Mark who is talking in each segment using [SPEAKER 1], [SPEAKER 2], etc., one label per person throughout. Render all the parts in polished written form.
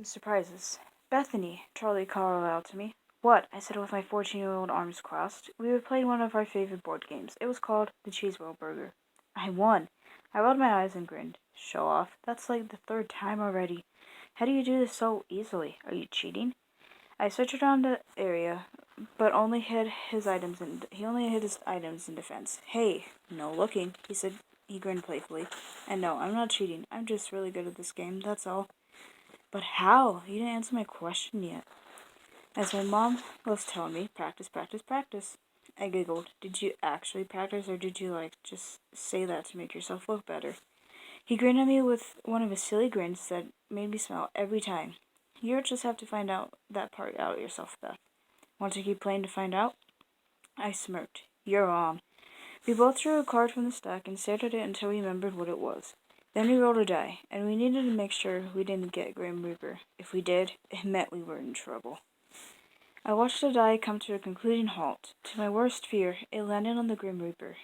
[SPEAKER 1] Surprises. Bethany, Charlie called out to me. What? I said with my 14-year-old arms crossed. We were playing one of our favorite board games. It was called the Cheese World Burger. I won. I rolled my eyes and grinned. Show off. That's like the third time already. How do you do this so easily? Are you cheating? I searched around the area, but he only hid his items in defense. Hey, no looking, he said. He grinned playfully. And no, I'm not cheating. I'm just really good at this game, that's all. But how? You didn't answer my question yet. As my mom was telling me, practice, practice, practice. I giggled. Did you actually practice, or did you, just say that to make yourself look better? He grinned at me with one of his silly grins that made me smile every time. You just have to find out that part out yourself, Beth. Want to keep playing to find out? I smirked. You're on. We both drew a card from the stack and stared at it until we remembered what it was. Then we rolled a die, and we needed to make sure we didn't get Grim Reaper. If we did, it meant we were in trouble. I watched the die come to a concluding halt. To my worst fear, it landed on the Grim Reaper.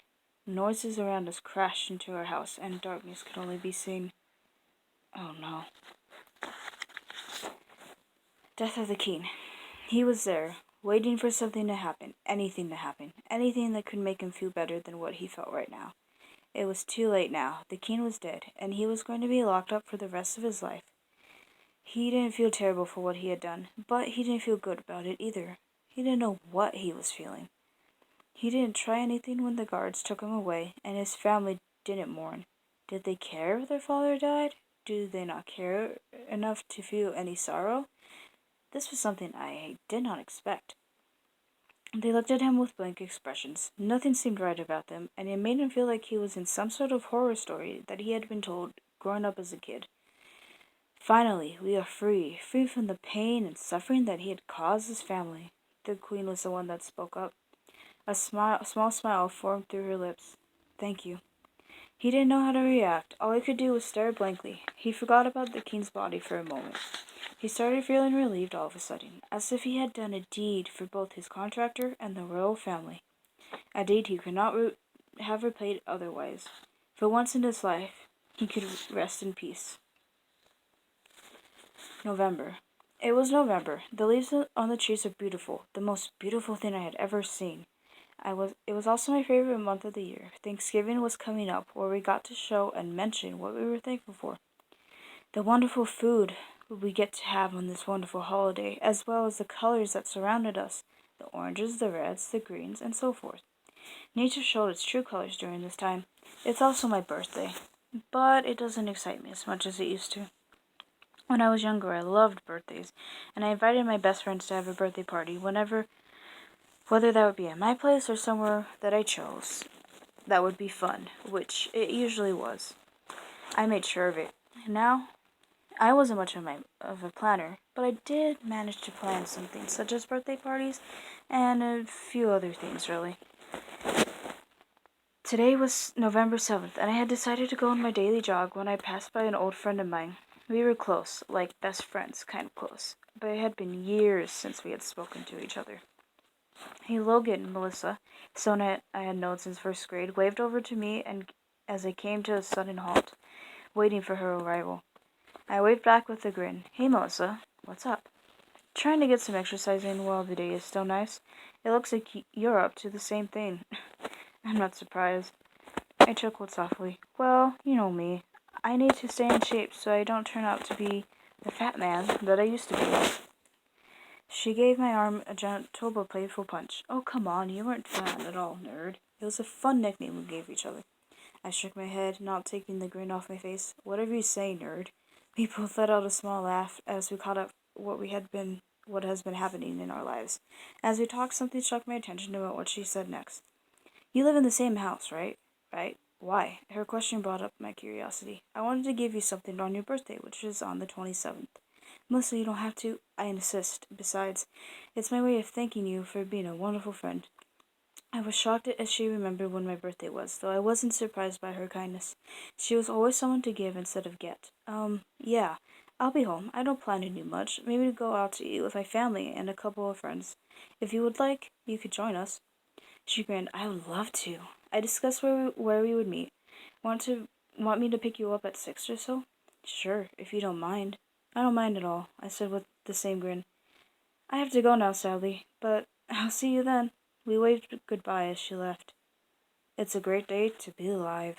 [SPEAKER 1] Noises around us crashed into our house, and darkness could only be seen. Oh no. Death of the King. He was there, waiting for something to happen, anything that could make him feel better than what he felt right now. It was too late now. The king was dead, and he was going to be locked up for the rest of his life. He didn't feel terrible for what he had done, but he didn't feel good about it either. He didn't know what he was feeling. He didn't try anything when the guards took him away, and his family didn't mourn. Did they care if their father died? Did they not care enough to feel any sorrow? This was something I did not expect. They looked at him with blank expressions. Nothing seemed right about them, and it made him feel like he was in some sort of horror story that he had been told growing up as a kid. Finally, we are free from the pain and suffering that he had caused his family. The queen was the one that spoke up. A small smile formed through her lips. Thank you. He didn't know how to react. All he could do was stare blankly. He forgot about the king's body for a moment. He started feeling relieved all of a sudden, as if he had done a deed for both his contractor and the royal family. A deed he could not have repaid otherwise. For once in his life, he could rest in peace. November. It was November. The leaves on the trees were beautiful, the most beautiful thing I had ever seen. It was also my favorite month of the year. Thanksgiving was coming up, where we got to show and mention what we were thankful for. The wonderful food we get to have on this wonderful holiday, as well as the colors that surrounded us, the oranges, the reds, the greens, and so forth. Nature showed its true colors during this time. It's also my birthday, but it doesn't excite me as much as it used to. When I was younger, I loved birthdays, and I invited my best friends to have a birthday party whether that would be at my place or somewhere that I chose. That would be fun, which it usually was. I made sure of it. Now, I wasn't much of a planner, but I did manage to plan some things, such as birthday parties and a few other things, really. Today was November 7th, and I had decided to go on my daily jog when I passed by an old friend of mine. We were close, like best friends, kind of close, but it had been years since we had spoken to each other. Hey, Logan, Melissa, someone I had known since first grade, waved over to me and as I came to a sudden halt, waiting for her arrival. I waved back with a grin. Hey, Melissa, what's up? Trying to get some exercise in while the day is still nice. It looks like you're up to the same thing. I'm not surprised. I chuckled softly. Well, you know me. I need to stay in shape so I don't turn out to be the fat man that I used to be. She gave my arm a gentle but playful punch. Oh, come on, you weren't fat at all, nerd. It was a fun nickname we gave each other. I shook my head, not taking the grin off my face. Whatever you say, nerd. We both let out a small laugh as we caught up what has been happening in our lives. As we talked, something struck my attention about what she said next. You live in the same house, right? Right? Why? Her question brought up my curiosity. I wanted to give you something on your birthday, which is on the 27th. Melissa, you don't have to. I insist. Besides, it's my way of thanking you for being a wonderful friend. I was shocked as she remembered when my birthday was, though I wasn't surprised by her kindness. She was always someone to give instead of get. Yeah. I'll be home. I don't plan to do much. Maybe to go out to eat with my family and a couple of friends. If you would like, you could join us. She grinned. I would love to. I discussed where we would meet. Want me to pick you up at 6 or so? Sure, if you don't mind. I don't mind at all, I said with the same grin. I have to go now, sadly, but I'll see you then. We waved goodbye as she left. It's a great day to be alive.